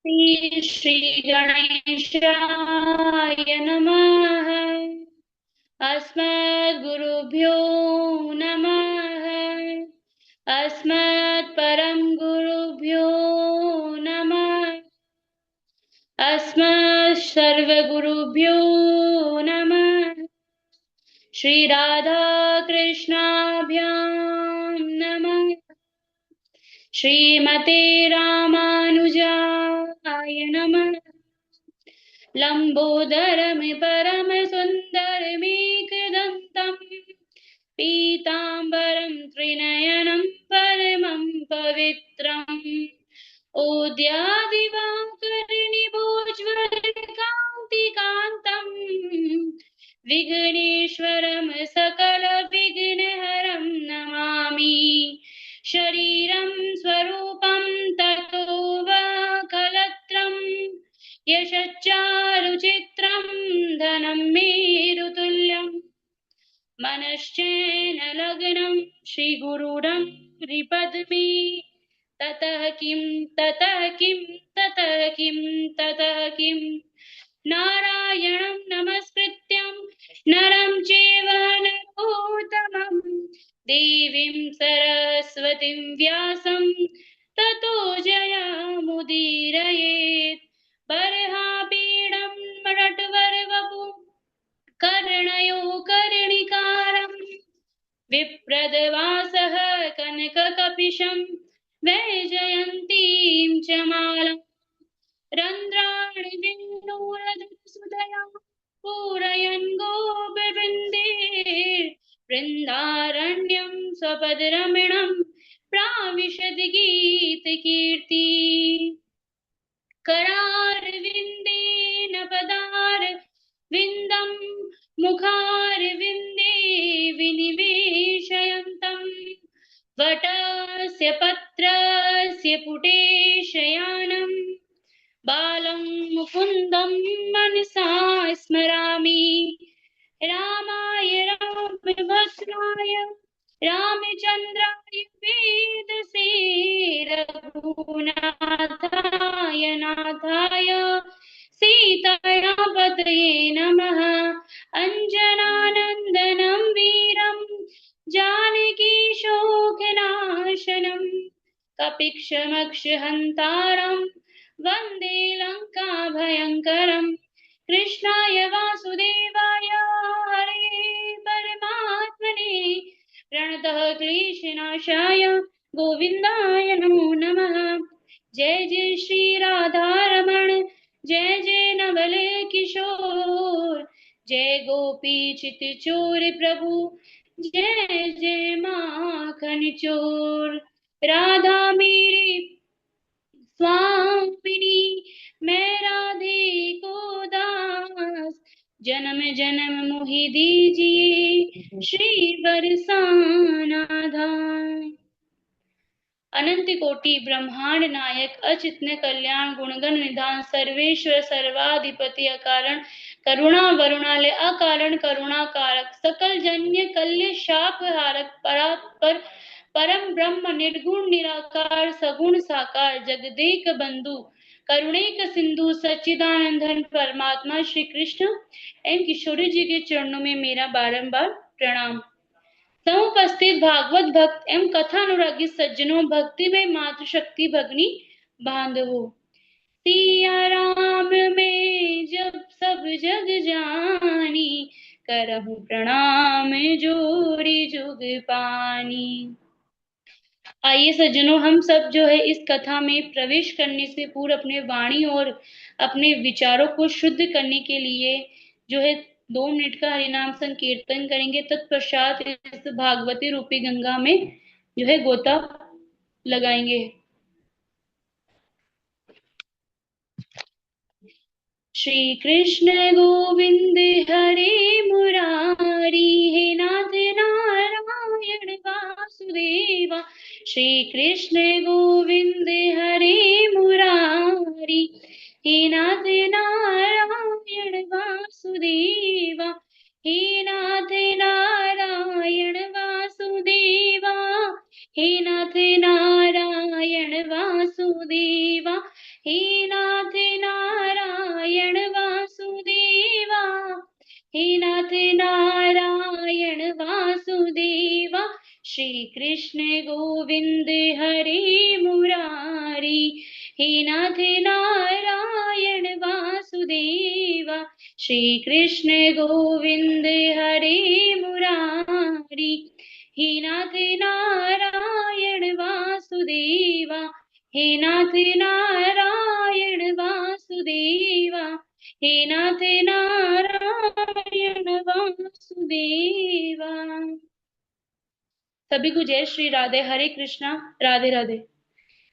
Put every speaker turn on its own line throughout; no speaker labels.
श्री गणेशाय नमः। अस्मद्गुरुभ्यो नमः। अस्मत्परम गुरुभ्यो नमः। अस्मत् सर्वगुरुभ्यो नमः। श्री राधा कृष्णाभ्यां नमः। श्रीमते रामानुजाय नमः। लंबोदरं परमसुन्दरमेकदन्तं पीताम्बरं त्रिनयनं परमं पवित्रम् ओद्यादिवाकरनिभोज्वलकान्तिकान्तम् विघ्नेश्वरं सकलविघ्नहरं नमामि। शरीरं स्वरूपं ततो वा कलत्रम् यशच्चारुचित्रं धनं मेरुतुल्यम् मनश्चेन लग्नं श्रीगुरुडं रिपद्मे ततः किं ततः किं ततः किं ततः किं नारायणं नमस्कृत्यं नरं चैव नरोत्तमं देवीं सरस्वतीं व्यासं ततो जयमुदीरयेत्। बर्हापीडं नटवरवपु कर्णयो कर्णिकारम् विप्रदवासः कनककपिशं वैजयन्तीं च मालम् रन्ध्राणि वेणुरजतसुधया पूरयन् गोपवृन्देर्वृन्दारण्यं स्वपदरमणं प्राविशद् गीतकीर्ति। करारविन्देन पदारविन्दं मुखारविन्दे विनिवेशयन्तं वटस्य पत्रस्य पुटे शयानं बालं मुकुन्दं मनसा स्मरामि। रामाय रामभद्राय रामचन्द्राय वेदसे रघुनाथाय नाथाय सीतायापतये नमः। अञ्जनानन्दनं वीरं जानकीशोकनाशनं कपिक्षमक्षहन्तारं वन्दे लङ्काभयङ्करम्। कृष्णाय वासुदेवाय हरे परमात्मने प्रणतः क्लेशनाशाय गोविन्दाय नमो नमः। जय जय श्री राधारमण जय जय नवल किशोर जय गोपी चित चोर प्रभु जय जय माखन चोर। राधा मेरी स्वामिनी मैं राधे को दास जन्म जन्म मोहि दीजिए श्री बरसाना धाम। अनंत कोटि ब्रह्मांड नायक अचित्न कल्याण गुणगण निधान सर्वेश्वर सर्वाधिपति अकारण करुणा वरुणालय अकारण करुणा कारक सकल जन्य कल्य शाप हारक परात्पर परम ब्रह्म निर्गुण निराकार सगुण साकार जगदेक बंधु करुणैक सिंधु सच्चिदानंदन परमात्मा श्री कृष्ण एवं किशोरी जी के चरणों में मेरा बारंबार प्रणाम। समुपस्थित भागवत भक्त एवं कथानुरागी सज्जनों भक्ति में मातृशक्ति भगनी बांधवो। सिया राम में जब सब जग जानी करहु प्रणाम जोरी जुग पानी। आइए सज्जनों हम सब जो है इस कथा में प्रवेश करने से पूर्व अपने वाणी और अपने विचारों को शुद्ध करने के लिए जो है 2 मिनट का हरिनाम संकीर्तन करेंगे। तत्पश्चात इस भागवती रूपी गंगा में जो है गोता लगाएंगे। श्री कृष्ण गोविंद हरे मुरारी हे नाथ नारायण वासुदेवा। श्री कृष्ण गोविंद हरे मुरारी हे नाथ नारायण वासुदेवा। हे नाथ नारायण वासुदेवा। हे नाथ नारायण वासुदेवा। हे नाथ श्री कृष्ण गोविंद हरे मुरारी, हे नाथ नारायण वासुदेवा। श्री कृष्ण गोविंद हरे मुरारी, हे नाथ नारायण वासुदेवा। हे नाथ नारायण वासुदेवा, हे नाथ नारायण वासुदेवा। सभी को जय श्री राधे। हरे कृष्णा। राधे राधे।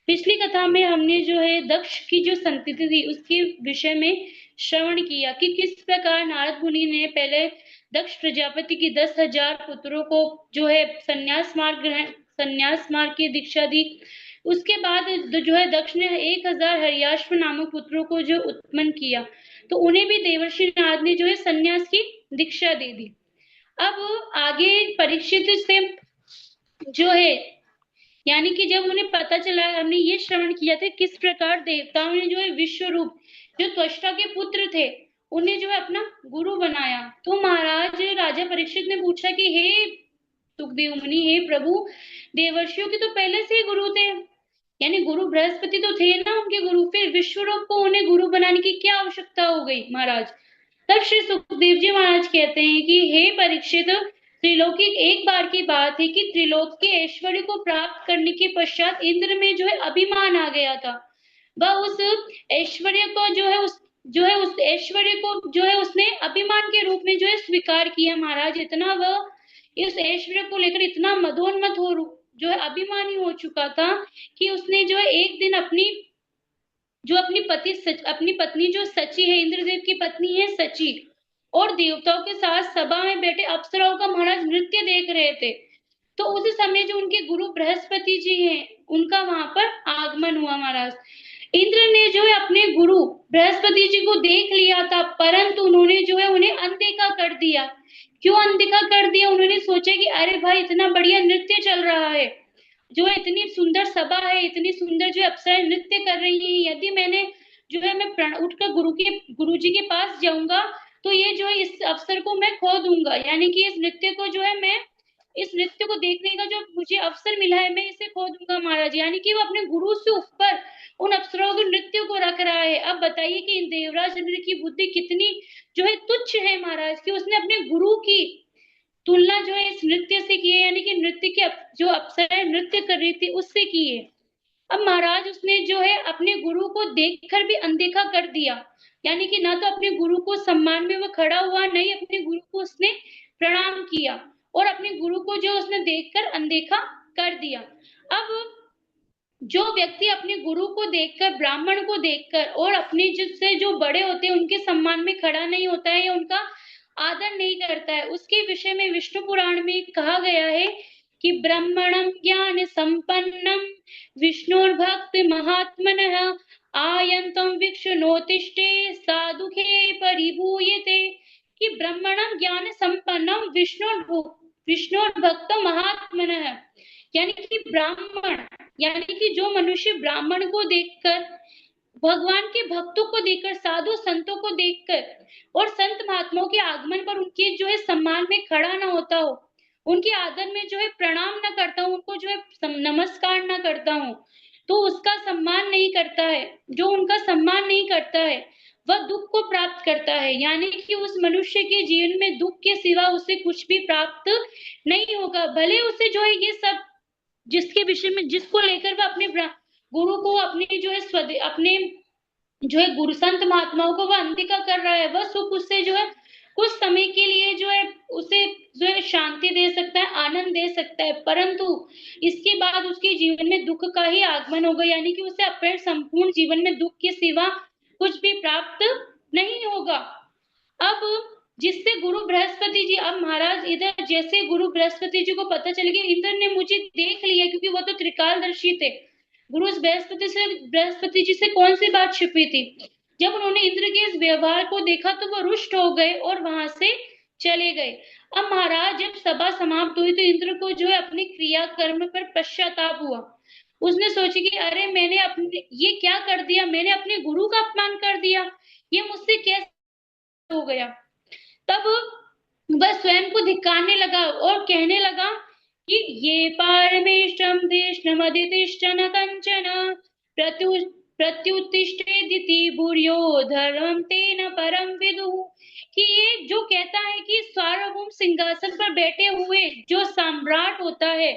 पिछली कथा में हमने जो है दक्ष की जो संतति थी उसके विषय में श्रवण किया कि किस प्रकार नारद मुनि ने पहले दक्ष प्रजापति की 10,000 पुत्रों को जो है संन्यास मार्ग की दीक्षा दी। उसके बाद जो है दक्ष ने 1,000 हर्याश्व नामक पुत्रों को जो उत्पन्न किया, तो उन्हें भी देवर्षि नारद ने जो है संन्यास की दीक्षा दे दी। अब आगे परीक्षित से जो है यानी कि जब उन्हें पता चला, हमने ये श्रवण किया था किस प्रकार देवताओं ने जो है विश्व रूप जो त्वष्टा के पुत्र थे उन्हें जो है अपना गुरु बनाया। तो महाराज राजा परीक्षित ने पूछा कि हे सुखदेव मुनि, हे प्रभु, देवर्षियों के तो पहले से ही गुरु थे, यानी गुरु बृहस्पति तो थे ना उनके गुरु, फिर विश्व रूप को उन्हें गुरु बनाने की क्या आवश्यकता हो गई महाराज। तब श्री सुखदेव जी महाराज कहते हैं कि हे परीक्षित, त्रिलोकी एक बार की बात है कि त्रिलोक के ऐश्वर्य को प्राप्त करने के पश्चात इंद्र में जो है अभिमान आ गया था। वह उस ऐश्वर्य को उस ऐश्वर्य को जो है उसने अभिमान के रूप में जो है स्वीकार किया महाराज। इतना वह इस ऐश्वर्य को लेकर इतना मदोन्मत्त हो जो है अभिमानी हो चुका था कि उसने जो है एक दिन अपनी पत्नी जो सची है, इंद्रदेव की पत्नी है सची, और देवताओं के साथ सभा में बैठे अप्सराओं का महाराज नृत्य देख रहे थे। तो उस समय जो उनके गुरु बृहस्पति जी हैं उनका वहां पर आगमन हुआ महाराज। इंद्र ने जो है अपने गुरु बृहस्पति जी को देख लिया था, परंतु उन्होंने जो है उन्हें अनदेखा कर दिया। क्यों अनदेखा कर दिया? उन्होंने सोचा कि अरे भाई इतना बढ़िया नृत्य चल रहा है, जो है इतनी सुंदर सभा है, इतनी सुंदर जो अप्सराएं नृत्य कर रही हैं, यदि मैं उठकर गुरु जी के पास जाऊंगा तो ये जो है इस अवसर को मैं खो दूंगा, यानी कि इस नृत्य को देखने का जो मुझे अवसर मिला है मैं इसे खो दूंगा महाराज। यानी कि वो अपने गुरु से ऊपर उन अप्सराओं के नृत्य को रख रहा है। अब बताइए कि देवराज इंद्र की बुद्धि कितनी जो है तुच्छ है महाराज, कि उसने अपने गुरु की तुलना जो है इस नृत्य से की है, यानी कि नृत्य की जो अप्सराएं नृत्य कर रही थी उससे की है। अब महाराज उसने जो है अपने गुरु को देखकर भी अनदेखा कर दिया, यानी कि ना तो अपने गुरु को सम्मान में वो खड़ा हुआ, नहीं अपने गुरु को उसने प्रणाम किया, और अपने गुरु को जो उसने देखकर अनदेखा कर दिया। अब जो व्यक्ति अपने गुरु को देखकर, ब्राह्मण को देखकर, और अपने जिससे जो बड़े होते हैं उनके सम्मान में खड़ा नहीं होता है या उनका आदर नहीं करता है, उसके विषय में विष्णु पुराण में कहा गया है कि ब्राह्मणम ज्ञान संपन्नम विष्णुर्भक्त महात्मनः आयंतम विष्णुनोतिष्ठे साधुखे परिभूयते। कि ब्राह्मणम ज्ञान संपन्नम विष्णुर्भक्त महात्मनः, यानी कि ब्राह्मण, यानी कि जो मनुष्य ब्राह्मण को देखकर, भगवान के भक्तों को देखकर, साधु संतों को देखकर और संत महात्माओं के आगमन पर उनके जो है सम्मान में खड़ा ना होता हो, उनके आदर में जो है प्रणाम ना करता हूँ, उनको जो है नमस्कार ना करता हूँ, तो उसका सम्मान नहीं करता है। जो उनका सम्मान नहीं करता है वह दुख को प्राप्त करता है, यानी कि उस मनुष्य के जीवन में दुख के सिवा उसे कुछ भी प्राप्त नहीं होगा। भले उसे जो है ये सब जिसके विषय में, जिसको लेकर वह अपने गुरु को, अपने जो है अपने जो है गुरु संत महात्माओं को वह अनदेखा कर रहा है, वह सुख उससे जो है कुछ समय के लिए जो है उसे जो है शांति दे सकता है, आनंद दे सकता है, परंतु इसके बाद उसके जीवन में दुख का ही आगमन होगा, यानी कि उसे अपने संपूर्ण जीवन में दुख के सिवा कुछ भी प्राप्त नहीं होगा। अब जिससे गुरु बृहस्पति जी, अब महाराज इधर जैसे गुरु बृहस्पति जी को पता चल गया इंद्र ने मुझे देख लिया, क्योंकि वो तो त्रिकालदर्शी थे, गुरु बृहस्पति जी से कौन सी बात छिपी थी। जब उन्होंने इंद्र के इस व्यवहार को देखा तो वो रुष्ट हो गए और वहां से चले गए। अब महाराज जब सभा समाप्त हुई तो इंद्र को जो है अपने क्रिया कर्म पर पश्चाताप हुआ। उसने सोचा कि अरे मैंने अपने ये क्या कर दिया, मैंने अपने गुरु का अपमान कर दिया, ये मुझसे कैसे हो गया। तब वह स्वयं को धिक्कारने लगा और कहने लगा कि ये पारमेष्टम देशनमदितिष्ठ न कंचन प्रत्यु प्रत्युत्तिष्ठेदिति भूर्यो धर्मं तेन परम विदुः। कि ये जो कहता है कि सार्वभौम सिंहासन पर बैठे हुए जो सम्राट होता है,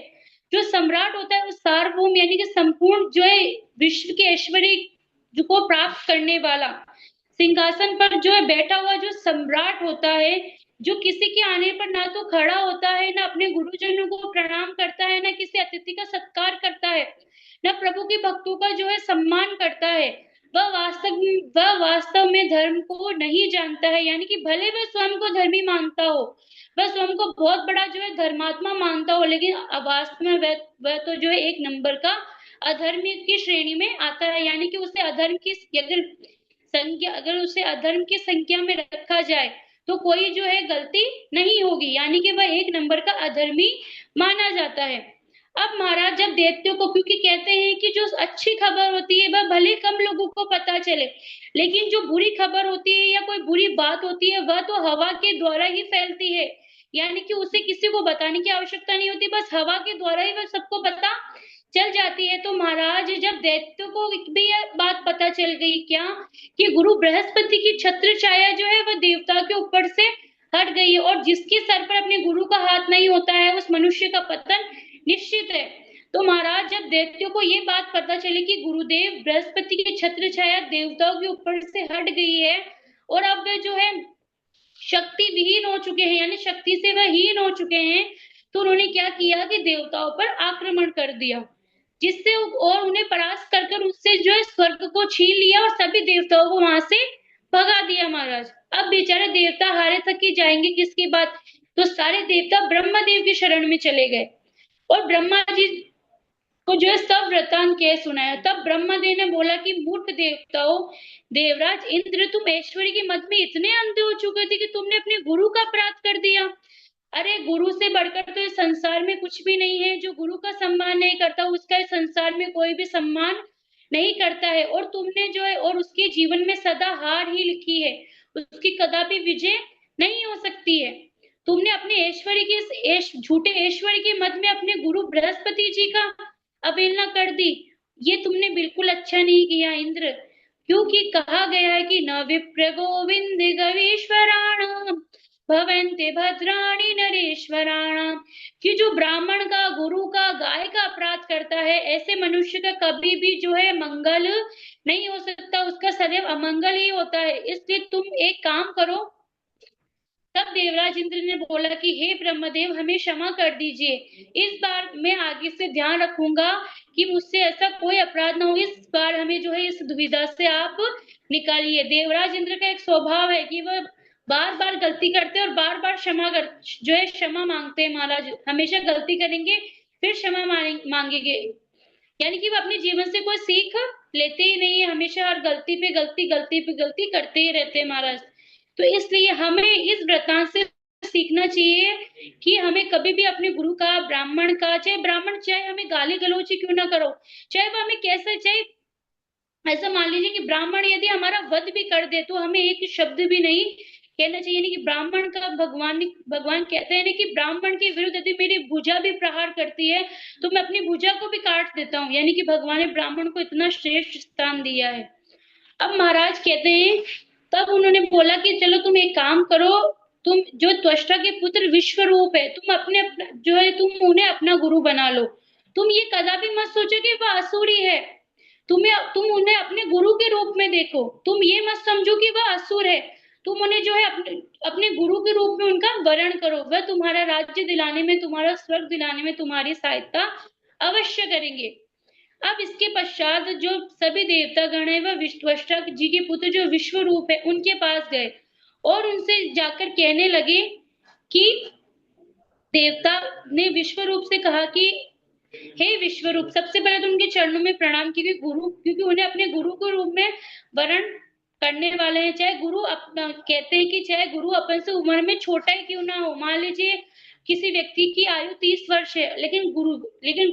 जो सम्राट होता है, उस सार्वभौम यानी कि संपूर्ण जो है विश्व के ऐश्वर्य जो को प्राप्त करने वाला, सिंहासन पर जो है बैठा हुआ जो सम्राट होता है, जो किसी के आने पर ना तो खड़ा होता है, ना अपने गुरुजनों को प्रणाम करता है, ना किसी अतिथि का सत्कार करता है, ना प्रभु के भक्तों का जो है सम्मान करता है, वह वास्तव में धर्म को नहीं जानता है। यानी कि भले वह स्वयं को धर्मी मानता हो, वह स्वयं को बहुत बड़ा जो है धर्मात्मा मानता हो, लेकिन वास्तव में वह तो जो है एक नंबर का अधर्म की श्रेणी में आता है। यानी कि उसे अधर्म की अगर उसे अधर्म की संख्या में रखा जाए तो कोई जो है गलती नहीं होगी, यानी कि वह एक नंबर का अधर्मी माना जाता है। अब महाराज जब दैत्यों को, क्योंकि कहते हैं कि जो अच्छी खबर होती है वह भले कम लोगों को पता चले, लेकिन जो बुरी खबर होती है या कोई बुरी बात होती है वह तो हवा के द्वारा ही फैलती है। यानी कि उसे किसी को बताने की आवश्यकता नहीं होती, बस हवा के द्वारा ही वह सबको पता चल जाती है। तो महाराज जब दैत्यों को भी यह बात पता चल गई क्या, कि गुरु बृहस्पति की छत्र छाया जो है वह देवता के ऊपर से हट गई है, और जिसके सर पर अपने गुरु का हाथ नहीं होता है उस मनुष्य का पतन निश्चित है। तो महाराज जब दैत्यों को ये बात पता चली कि गुरुदेव बृहस्पति की छत्र छाया देवताओं के ऊपर से हट गई है, और अब वे जो है शक्ति विहीन हो चुके हैं, यानी शक्ति से वह हीन हो चुके हैं, तो उन्होंने क्या किया कि देवताओं पर आक्रमण कर दिया, जिससे और उन्हें परास्त कर कर उससे जो है स्वर्ग को छीन लिया और सभी देवताओं को वहां से भगा दिया महाराज। अब बेचारे देवता हारे थक के जाएंगे किसकी बात, तो सारे देवता ब्रह्मदेव की शरण में चले गए, और ब्रह्मा जी को जो है सब वृतांत कह सुनाया। तब ब्रह्मदेव ने बोला कि मूर्ख देवताओं, देवराज इंद्र, तुम ऐश्वर्य के मद में इतने अंधे हो चुके थे कि तुमने अपने गुरु का अपराध कर दिया। अरे गुरु से बढ़कर तो इस संसार में कुछ भी नहीं है, जो गुरु का सम्मान नहीं करता उसका इस संसार में कोई भी सम्मान नहीं करता है, और तुमने जो है और उसके जीवन में सदा हार ही लिखी है, उसकी कदापि विजय नहीं हो सकती है। तुमने अपने ऐश्वर्य के झूठे ऐश्वर्य के मद में अपने गुरु बृहस्पति जी का अवहेलना कर दी। ये तुमने बिल्कुल अच्छा नहीं किया इंद्र, क्योंकि कहा गया है कि न विप्र गोविंद गवीश्वराणाम भवन्ते भद्राणि नरेश्वराणाम, कि जो ब्राह्मण का, गुरु का, गाय का अपराध करता है, ऐसे मनुष्य का कभी भी जो है मंगल नहीं हो सकता, उसका सदैव अमंगल ही होता है। इसलिए तुम एक काम करो। तब देवराज इंद्र ने बोला कि हे ब्रह्मदेव, हमें क्षमा कर दीजिए, इस बार मैं आगे से ध्यान रखूंगा कि मुझसे ऐसा कोई अपराध ना हो, इस बार हमें जो है इस दुविधा से आप निकालिए। देवराज इंद्र का एक स्वभाव है कि वह बार बार गलती करते हैं और बार बार जो है क्षमा मांगते हैं। महाराज हमेशा गलती करेंगे फिर क्षमा मांगेंगे, यानी कि वो अपने जीवन से कोई सीख लेते ही नहीं है, हमेशा हर गलती पे गलती, गलती पे गलती करते ही रहते हैं महाराज। तो इसलिए हमें इस वृतांत से सीखना चाहिए कि हमें कभी भी अपने गुरु का, ब्राह्मण का, चाहे हमें गाली गलौज ही क्यों ना करो, चाहे वो हमें कैसे, चाहे ऐसा मान लीजिए कि ब्राह्मण यदि हमारा वध भी कर दे तो हमें एक शब्द भी नहीं कहना चाहिए। नहीं कि ब्राह्मण का भगवान कहते हैं ना कि ब्राह्मण के विरुद्ध यदि मेरी भुजा भी प्रहार करती है तो मैं अपनी भुजा को भी काट देता हूँ, यानी कि भगवान ने ब्राह्मण को इतना श्रेष्ठ स्थान दिया है। अब महाराज कहते हैं, तब उन्होंने बोला कि चलो तुम एक काम करो, तुम जो त्वष्टा के पुत्र विश्व रूप है, तुम अपने जो है तुम उन्हें अपना गुरु बना लो। तुम ये कदापि मत सोचो कि वह असुरी है, तुम उन्हें अपने गुरु के रूप में देखो, तुम ये मत समझो कि वह असुर है, तुम उन्हें जो है अपने गुरु के रूप में उनका वरण करो, वह तुम्हारा राज्य दिलाने में, तुम्हारा स्वर्ग दिलाने में तुम्हारी सहायता अवश्य करेंगे। अब इसके पश्चात जो सभी देवता गण है वह विश्वष्टा जी के पुत्र जो विश्व रूप है उनके पास गए और उनसे जाकर कहने लगे कि देवता ने विश्व रूप से कहा कि हे विश्वरूप, सबसे पहले तो उनके चरणों में प्रणाम, क्योंकि उन्हें अपने गुरु के रूप में वर्ण करने वाले हैं। चाहे गुरु अपना कहते हैं कि चाहे गुरु अपन से उम्र में छोटा ही क्यों ना हो, मान लीजिए किसी व्यक्ति की आयु 30 वर्ष है लेकिन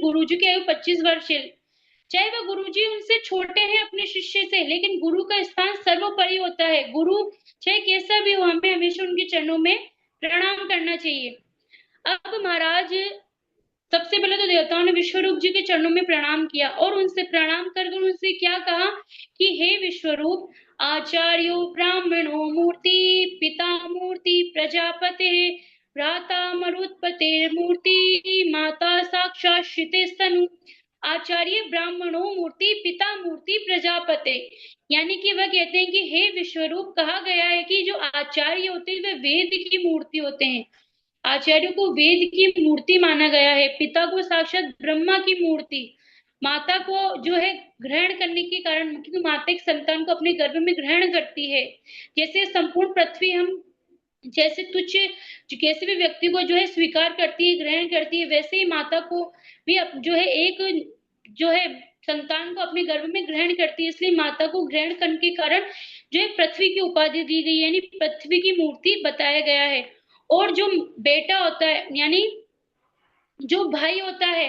गुरुजी की आयु 25 वर्ष है, चाहे वह गुरुजी उनसे छोटे हैं अपने शिष्य से, लेकिन गुरु का स्थान सर्वोपरि होता है। गुरु चाहे कैसा भी हो, हमें हमेशा उनके चरणों में प्रणाम करना चाहिए। अब महाराज सबसे पहले तो देवताओं ने विश्वरूप जी के चरणों में प्रणाम किया और उनसे प्रणाम कर उनसे क्या कहा कि हे विश्वरूप, आचार्यो ब्राह्मणो मूर्ति, पिता मूर्ति प्रजापते, भ्राता मरुत्पते मूर्ति, माता साक्षात श्रुतिस्तनु। आचार्य ब्राह्मणों मूर्ति, पिता मूर्ति प्रजापते, यानी कि वह कहते हैं कि हे विश्वरूप, कहा गया है कि जो आचार्य होते हैं वे वेद की मूर्ति होते हैं। आचार्य को वेद की मूर्ति माना गया है, पिता को साक्षात ब्रह्मा की मूर्ति, माता को जो है ग्रहण करने के कारण, क्योंकि माता एक संतान को अपने गर्भ में ग्रहण करती है। जैसे संपूर्ण पृथ्वी हम जैसे तुच्छ कैसे भी व्यक्ति को जो है स्वीकार करती है, ग्रहण करती है, वैसे ही माता को भी जो है एक जो है संतान को अपने गर्भ में ग्रहण करती है। इसलिए माता को ग्रहण करने के कारण जो है पृथ्वी की उपाधि दी गई है, यानी पृथ्वी की मूर्ति बताया गया है। और जो बेटा होता है यानी जो भाई होता है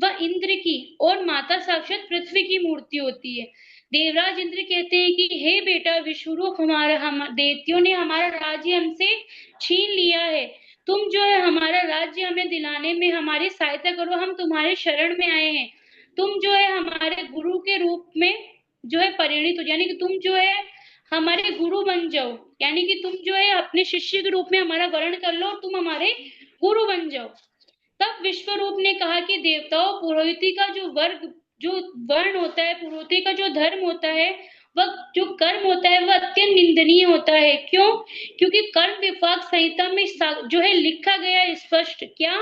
वह इंद्र की और माता साक्षात पृथ्वी की मूर्ति होती है। देवराज इंद्र कहते हैं कि हे बेटा विश्वरूप, हम देवतियों ने हमारा राज्य हमसे छीन लिया है, तुम जो है हमारा राज्य हमें दिलाने में हमारी सहायता करो, हम तुम्हारे शरण में आए हैं। तुम जो है हमारे गुरु के रूप में जो है परिणित हो, यानी कि तुम जो है हमारे गुरु बन जाओ, यानी कि तुम जो है अपने शिष्य के रूप में हमारा वर्ण कर लो और तुम हमारे गुरु बन जाओ। तब विश्वरूप ने कहा कि देवताओं, पुरोहिती का जो वर्ण होता है, पुरोहिती का जो धर्म होता है, वह जो कर्म होता है वह अत्यंत निंदनीय होता है। क्यों? क्योंकि कर्म विभाग संहिता में जो है लिखा गया है स्पष्ट, क्या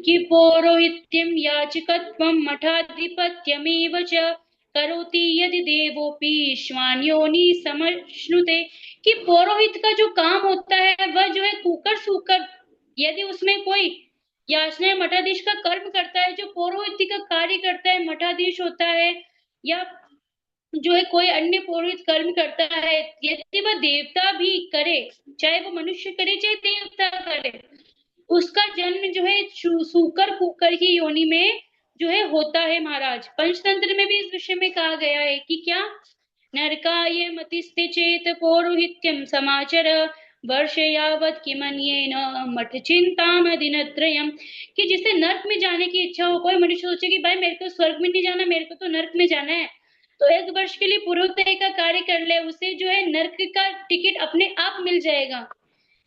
कि पौरोहित्यम याचकत्वम मठाधिपत्यमेव च करोति यदि देवोपि श्वान्योनि समश्नुते, कि पौरोहित का जो काम होता है वह जो है कुकर सूकर, यदि उसमें कोई याचना मठाधीश का कर्म करता है, जो पौरोहित्य का कार्य करता है, मठाधीश होता है या जो है कोई अन्य पौरोहित कर्म करता है, यदि वह देवता भी करे, चाहे वो मनुष्य करे चाहे देवता करे, उसका जन्म जो है सूकर कुकर की योनि में जो है होता है। महाराज पंचतंत्र में भी इस विषय में कहा गया है कि क्या नरकाय मतिस्ते चेत पौरोहित्यम समाचर वर्ष यावत किमन्येन मठ चिंताम दिनत्रयम, कि जिसे नर्क में जाने की इच्छा हो, कोई मनुष्य सोचे कि भाई मेरे को स्वर्ग में नहीं जाना, मेरे को तो नर्क में जाना है, तो एक वर्ष के लिए पुरोहित का कार्य कर ले, उसे जो है नर्क का टिकट अपने आप मिल जाएगा।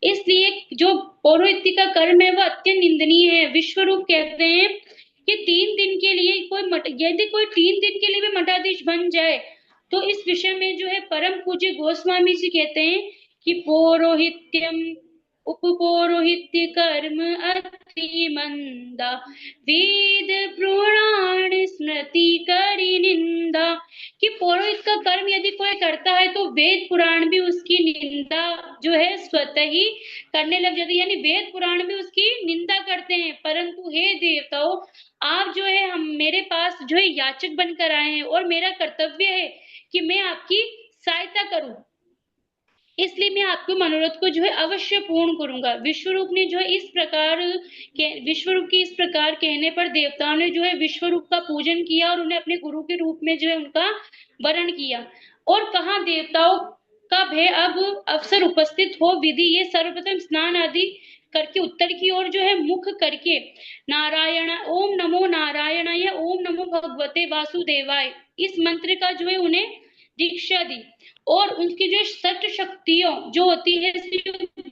इसलिए जो पौरोहित्य का कर्म है वह अत्यंत निंदनीय है। विश्वरूप कहते हैं कि 3 दिन के लिए यदि कोई 3 दिन के लिए भी मठाधीश बन जाए, तो इस विषय में जो है परम पूज्य गोस्वामी जी कहते हैं कि पौरोहित्यम उपपौरोहित्य कर्म अति मंदा, वेद पुराण स्मृति करी निंदा, कि पौरोहित का कर्म यदि कोई करता है तो वेद पुराण भी उसकी निंदा जो है स्वतः ही करने लग जाते, यानी वेद पुराण भी उसकी निंदा करते हैं। परंतु हे देवताओं, आप जो है हम मेरे पास जो है याचक बनकर आए हैं और मेरा कर्तव्य है कि मैं आपकी सहायता करूं, इसलिए मैं आपके मनोरथ को जो है अवश्य पूर्ण करूंगा। विश्वरूप ने जो है विश्वरूप की इस प्रकार कहने पर देवताओं ने जो है विश्वरूप का पूजन किया और उन्हें अपने गुरु के रूप में जो है उनका वरण किया। और कहा देवताओं का भय अब अवसर उपस्थित हो विधि, ये सर्वप्रथम स्नान आदि करके उत्तर की ओर जो है मुख करके नारायण ओम नमो नारायणाय ओम नमो भगवते वासुदेवाय, इस मंत्र का जो है उन्हें दीक्षा दी। और उनकी जो सट शक्तियों जो होती है,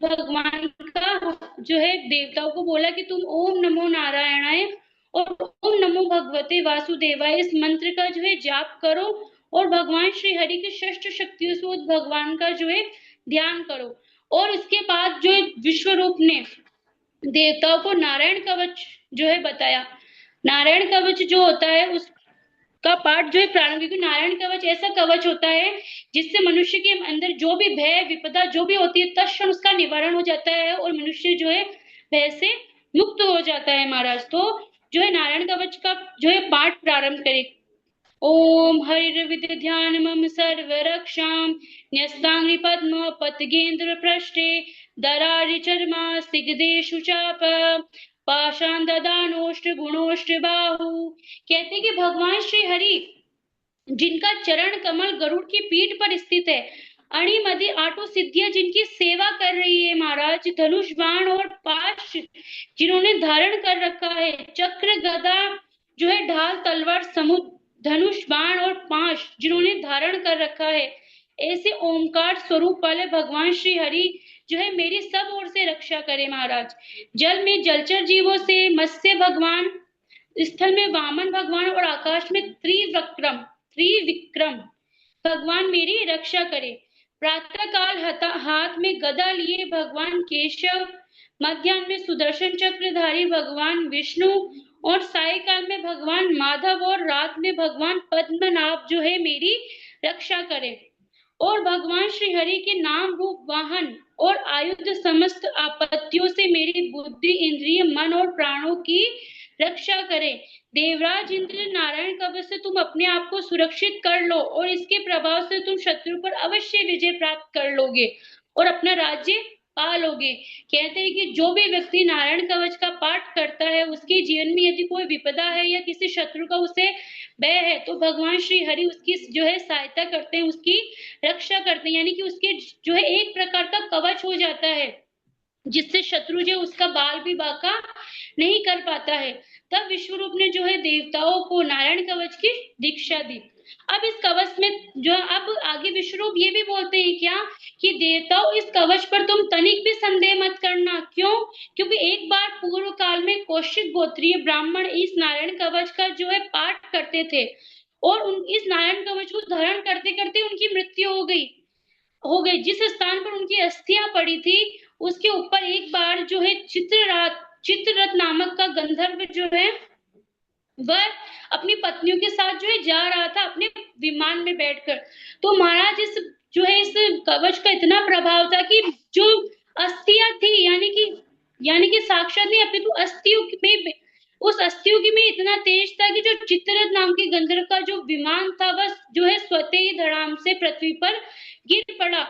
भगवान का जो है देवताओं को बोला कि तुम ओम नमो नारायणाय और ओम नमो भगवते वासुदेवाय इस मंत्र का जो है जाप करो और भगवान श्री हरि के षष्ठ शक्तियों से उस भगवान का जो है ध्यान करो। और इसके बाद जो है विश्वरूप ने देवताओं को नारायण कवच जो है बताया। नारायण कवच जो होता है उस का पाठ जो है प्रारंभ, क्योंकि नारायण कवच ऐसा कवच होता है जिससे मनुष्य के अंदर जो भी भय विपदा जो भी होती है तत्क्षण उसका निवारण हो जाता है और मनुष्य जो है भय से मुक्त हो जाता है। महाराज तो जो है नारायण कवच का जो है पाठ प्रारंभ करे। ओम हरिर्विद्यान मम सर्व रक्षाम न्यस्तांग्रि पद्म पतगेंद्र पृष्ठे दरारि चर्मा सिगदेशु चाप पाषाण ददानोष्ट गुणोष्ट बाहु, कहते कि भगवान श्री हरि जिनका चरण कमल गरुड़ की पीठ पर स्थित है, अणिमदि आठों सिद्धियां जिनकी सेवा कर रही है महाराज, धनुष बाण और पाश जिन्होंने धारण कर रखा है, चक्र गदा जो है, ढाल तलवार समुद्र धनुष बाण और पाश जिन्होंने धारण कर रखा है, ऐसे ओमकार स्वरूप वाले भगवान श्री हरि जो है मेरी सब ओर से रक्षा करे महाराज। जल में जलचर जीवों से मत्स्य भगवान, स्थल में वामन भगवान और आकाश में त्रिविक्रम भगवान मेरी रक्षा करे। प्रातः काल हाथ में गदा लिए भगवान केशव, मध्याह्न में सुदर्शन चक्रधारी भगवान विष्णु और सायकाल में भगवान माधव और रात में भगवान पद्मनाभ जो है मेरी रक्षा करे। और भगवान श्री हरि के नाम रूप वाहन और आयुध समस्त आपत्तियों से मेरी बुद्धि इंद्रिय मन और प्राणों की रक्षा करे। देवराज इंद्र नारायण कवच से तुम अपने आप को सुरक्षित कर लो और इसके प्रभाव से तुम शत्रु पर अवश्य विजय प्राप्त कर लोगे और अपना राज्य पा लोगे। कहते हैं कि जो भी व्यक्ति नारायण कवच का पाठ करता है उसके जीवन में यदि कोई विपदा है या किसी शत्रु का उसे भय है तो भगवान श्री हरि उसकी जो है सहायता करते हैं, उसकी रक्षा करते हैं, यानी कि उसके जो है एक प्रकार का कवच हो जाता है जिससे शत्रु जो उसका बाल भी बांका नहीं कर पाता है। तब विश्वरूप ने जो है देवताओं को नारायण कवच की दीक्षा दी। अब इस कवच में जो अब आगे विश्वरूप ये भी बोलते हैं क्या कि देवताओं इस कवच पर तुम तनिक भी संदेह मत करना। क्यों? क्योंकि एक बार पूर्व काल में कौशिक गोत्रीय ब्राह्मण इस नारायण कवच का जो है पाठ करते थे और इस नारायण कवच को धारण करते करते उनकी मृत्यु हो गई। जिस स्थान पर उनकी अस्थियां पड़ी थी उसके ऊपर एक बार जो है चित्ररथ नामक का गंधर्व जो है वह अपनी पत्नियों के साथ जो है जा रहा था अपने विमान में बैठकर। तो महाराज इस जो है इस कवच का इतना प्रभाव था कि जो अस्थियां थी यानी कि साक्षात नहीं अपनी तो अस्थियों में उस अस्थियों की में इतना तेज था कि जो चित्ररथ नाम के गंधर्व का जो विमान था वह जो है स्वतः ही धड़ाम से पृथ्वी पर गिर पड़ा।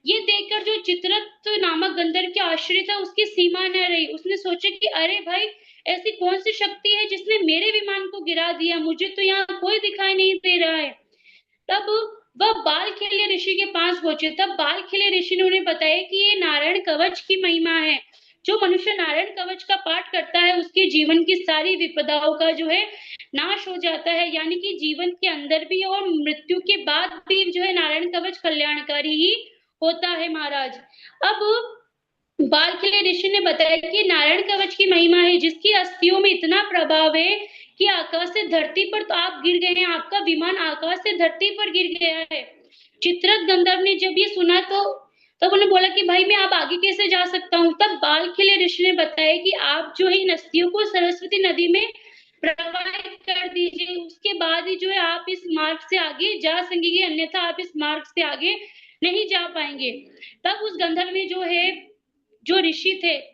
ये देखकर जो चित्ररथ नामक गंधर्व के आश्रय था उसकी सीमा न रही। उसने सोचा कि अरे भाई ऐसी कौन सी शक्ति है जिसने मेरे विमान को गिरा दिया, मुझे तो यहाँ कोई दिखाई नहीं दे रहा है। तब वह बालखिल्य ऋषि के पास पहुंचे। तब बालखिल्य ऋषि ने उन्हें बताया कि ये नारायण कवच की महिमा है। जो मनुष्य नारायण कवच का पाठ करता है उसके जीवन की सारी विपदाओं का जो है नाश हो जाता है, यानी कि जीवन के अंदर भी और मृत्यु के बाद भी जो है नारायण कवच कल्याणकारी ही होता है महाराज। अब बालखिल्य ऋषि ने बताया कि नारायण कवच की महिमा है जिसकी अस्थियों में इतना प्रभाव है कि आकाश से धरती पर तो आप गिर गए हैं, आपका विमान आकाश से धरती पर गिर गया है। चित्ररथ गंधर्व ने जब ये सुना तो तब उन्हें बोला कि भाई मैं अब आगे कैसे जा सकता हूँ। तब बालखिल्य ऋषि ने बताया कि आप जो है इन अस्थियों को सरस्वती नदी में प्रवाहित कर दीजिए, उसके बाद ही जो है आप इस मार्ग से आगे जा सकेंगे, अन्यथा आप इस मार्ग से आगे नहीं जा पाएंगे। तब उस गंधर्व में जो है जो ऋषि थे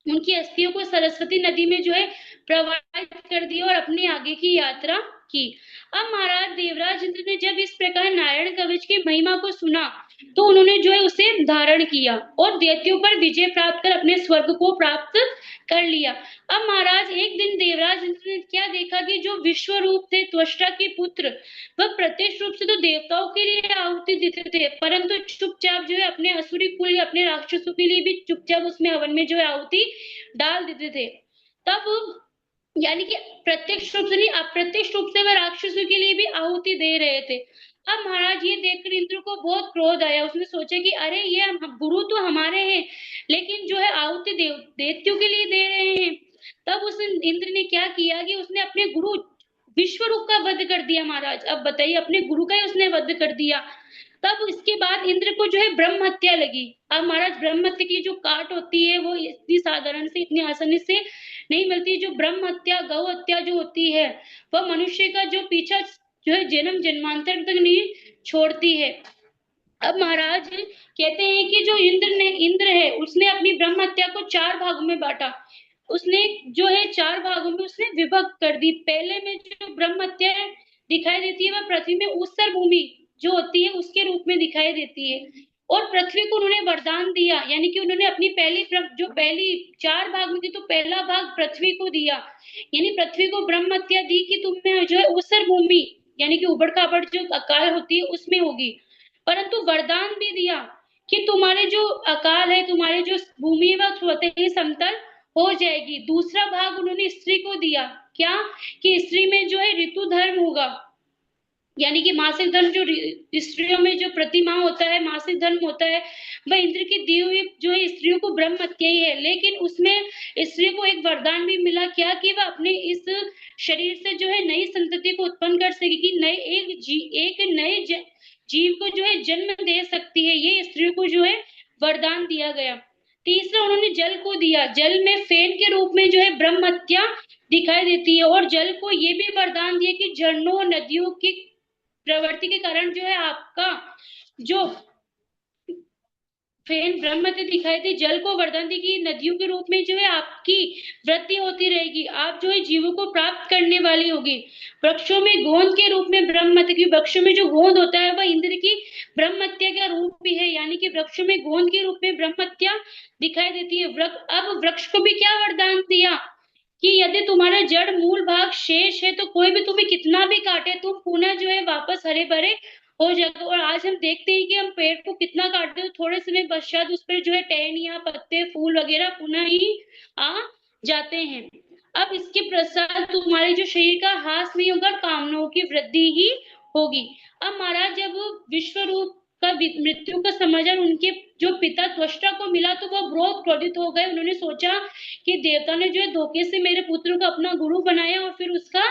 उनकी अस्थियों को सरस्वती नदी में जो है प्रवाहित कर दिया और अपनी आगे की यात्रा की। अब महाराज देवराज इंद्र ने जब इस प्रकार नारायण कवच की महिमा को सुना तो उन्होंने जो है उसे धारण किया और दैत्यों पर विजय प्राप्त कर अपने स्वर्ग को प्राप्त कर लिया। अब महाराज एक दिन देवराज इंद्र ने क्या देखा कि जो विश्व रूप थे त्वष्टा के पुत्र वह प्रत्यक्ष रूप से तो देवताओं के लिए आहुति देते थे परंतु चुपचाप जो है अपने असुरी कुल या अपने राक्षसों के लिए भी चुपचाप उसमें हवन में जो है आहुति डाल देते थे। तब यानी कि प्रत्यक्ष रूप से नहीं अप्रत्यक्ष रूप से वह राक्षसों के लिए भी आहुति दे रहे थे। अब महाराज ये देखकर इंद्र को बहुत क्रोध आया। उसने सोचा कि अरे ये गुरु तो हमारे हैं लेकिन जो है आहुति दैत्यों के लिए दे रहे हैं। तब उस इंद्र ने क्या किया कि उसने अपने गुरु विश्वरूप का वध कर दिया। महाराज अब बताइए अपने गुरु का ही उसने वध कर दिया। तब इसके बाद इंद्र को जो है ब्रह्म हत्या लगी। अब महाराज ब्रह्म हत्या की जो काट होती है वो इतनी साधारण से इतनी आसानी से नहीं मिलती। जो ब्रह्म हत्या गौ हत्या जो होती है वह मनुष्य का जो पीछा जो है जन्म जन्मांतर तक नहीं छोड़ती है। अब महाराज कहते हैं कि जो इंद्र है उसने अपनी ब्रह्म हत्या को 4 भागों में बांटा। उसने जो है 4 भागों में उसने विभक्त कर दी। पहले में जो ब्रह्म हत्या दिखाई देती है वह पृथ्वी में उत्सर भूमि जो होती है उसके रूप में दिखाई देती है और पृथ्वी को उन्होंने वरदान दिया, यानी कि उन्होंने अपनी पहली 4 भाग में थी तो पहला भाग पृथ्वी को दिया, यानी पृथ्वी को ब्रह्म हत्या दी कि तुम्हें जो है उत्सर भूमि यानी कि उबड़ खाबड़ जो अकाल होती है उसमें होगी। परंतु वरदान भी दिया कि तुम्हारे जो अकाल है, तुम्हारे जो भूमि है, वह स्वतः ही समतल हो जाएगी। दूसरा भाग उन्होंने स्त्री को दिया, क्या कि स्त्री में जो है ऋतु धर्म होगा, यानी कि मासिक धर्म जो स्त्रियों में जो प्रतिमा होता है, मासिक धर्म होता है, वह इंद्र की दी हुई जो है स्त्रियों को ब्रह्म हत्या ही है। लेकिन उसमें स्त्री को एक वरदान भी मिला, क्या कि वह अपने इस शरीर से जो है नई संतति को उत्पन्न कर सकेगी, नए एक नए जीव को जो है जन्म दे सकती है। ये स्त्रियों को जो है वरदान दिया गया। तीसरा उन्होंने जल को दिया, जल में फेन के रूप में जो है ब्रह्म हत्या दिखाई देती है, और जल को ये भी वरदान दिया कि झरनों नदियों की प्रवृत्ति के कारण जो है आपका जो फेन ब्रह्म हत्या दिखाई दी, जल को वरदान दी कि नदियों के रूप में जो है आपकी वृद्धि होती रहेगी, आप जो है जीवों को प्राप्त करने वाली होगी। वृक्षों में गोंद के रूप में ब्रह्म हत्या, की वृक्षों में जो गोंद होता है वह इंद्र की ब्रह्म हत्या का रूप भी है, यानी कि वृक्षों में गोंद के रूप में ब्रह्म हत्या दिखाई देती है। अब वृक्ष को भी क्या वरदान दिया कि यदि तुम्हारा जड़ मूल भाग शेष है तो कोई भी तुम्हें कितना भी काटे, तुम पुनः जो है वापस हरे भरे हो जाएगा। और आज हम देखते हैं कि हम पेड़ को कितना काटते हैं तो थोड़े समय पश्चात उस पर जो है टहनियां, पत्ते, फूल वगैरह पुनः ही आ जाते हैं। अब इसके पश्चात तुम्हारे जो शरीर का ह्रास नहीं होगा, कामनाओं की वृद्धि ही होगी। अब महाराज जब विश्व रूप का मृत्यु का समाचार उनके जो पिता त्वष्टा को मिला तो वह बहुत क्रोधित हो गए। उन्होंने सोचा कि देवता ने जो है धोखे से मेरे पुत्र को अपना गुरु बनाया और फिर उसका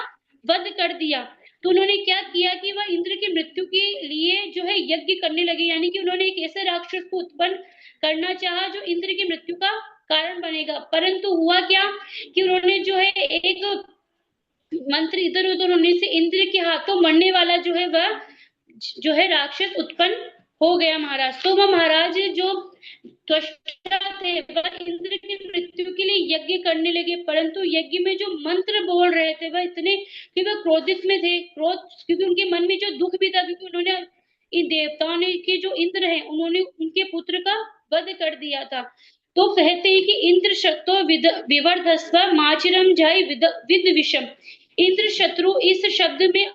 वध कर दिया। तो उन्होंने क्या किया कि वह इंद्र की मृत्यु के लिए जो है यज्ञ करने लगे, यानी कि उन्होंने एक ऐसे राक्षस को उत्पन्न करना चाहा जो इंद्र की मृत्यु का कारण बनेगा। परंतु हुआ क्या कि उन्होंने जो है एक मंत्र इधर उधर होने से इंद्र के हाथों मरने वाला जो है राक्षस उत्पन्न हो गया महाराज। तो वह महाराज जो त्वष्टा थे वह इंद्र की मृत्यु के लिए यज्ञ करने लगे, परंतु यज्ञ में जो मंत्र बोल रहे थे वह इतने कि वह क्रोधित में थे, क्योंकि उनके मन में जो दुख भी था, क्योंकि उन्होंने इन देवताओं ने के जो इंद्र है उन्होंने उनके पुत्र का वध कर दिया था। तो कहते हैं कि इंद्र शक्तो विवर्धस्व माचिरम जाय विद विषम। इंद्र शत्रु इस शब्द में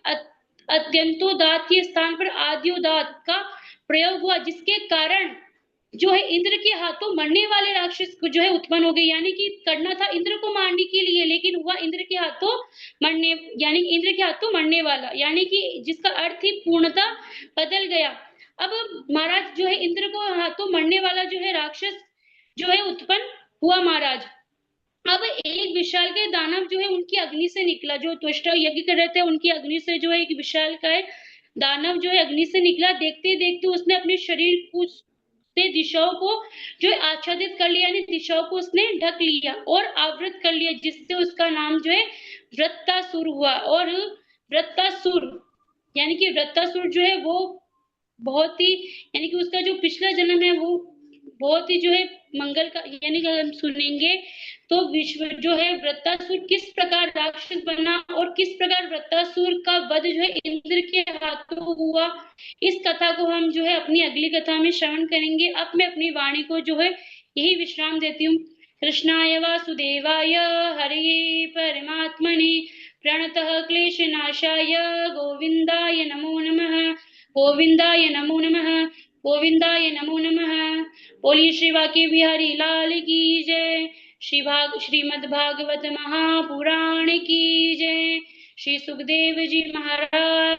अत्यंतोदात के स्थान पर आद्योदात का प्रयोग हुआ, जिसके कारण जो है इंद्र के हाथों मरने वाले राक्षस को जो है उत्पन्न हो गई, यानी कि करना था इंद्र को मारने के लिए लेकिन हुआ इंद्र के हाथों मरने, यानी इंद्र के हाथों मरने वाला, यानी कि जिसका अर्थ ही पूर्णता बदल गया। अब महाराज जो है इंद्र को हाथों मरने वाला जो है राक्षस जो है उत्पन्न हुआ महाराज। अब एक विशाल के दानव जो है उनकी अग्नि से निकला, जो त्वष्टा यज्ञ कर रहे थे उनकी अग्नि से जो है एक विशाल का दानव जो है अग्नि से निकला। देखते देखते उसने अपने शरीर को से दिशाओं को जो है आच्छादित कर लिया, यानी दिशाओं को उसने ढक लिया और आवृत कर लिया, जिससे उसका नाम जो है वृत्तासुर हुआ। और वृत्तासुर यानी कि वृत्तासुर जो है वो बहुत ही, यानी कि उसका जो पिछला जन्म है वो बहुत ही जो है मंगल का, यानी कि हम सुनेंगे तो विश्व जो है वृत्तासुर किस प्रकार राक्षस बना और किस प्रकार वृत्तासुर का वध जो है इंद्र के हाथों हुआ, इस कथा को हम जो है अपनी अगली कथा में श्रवण करेंगे। अब मैं अपनी वाणी को जो है यही विश्राम देती हूँ। कृष्णाय वासुदेवाय हरे परमात्मने प्रणतः क्लेशनाशाय गोविंदाय नमो नमः, गोविंदाय नमो नमः, गोविंदाय नमो नमः। बोलिए श्री वाक्य बिहारी लाल की जय। श्रीमद् भागवत महापुराण की जय। श्री सुखदेव जी महाराज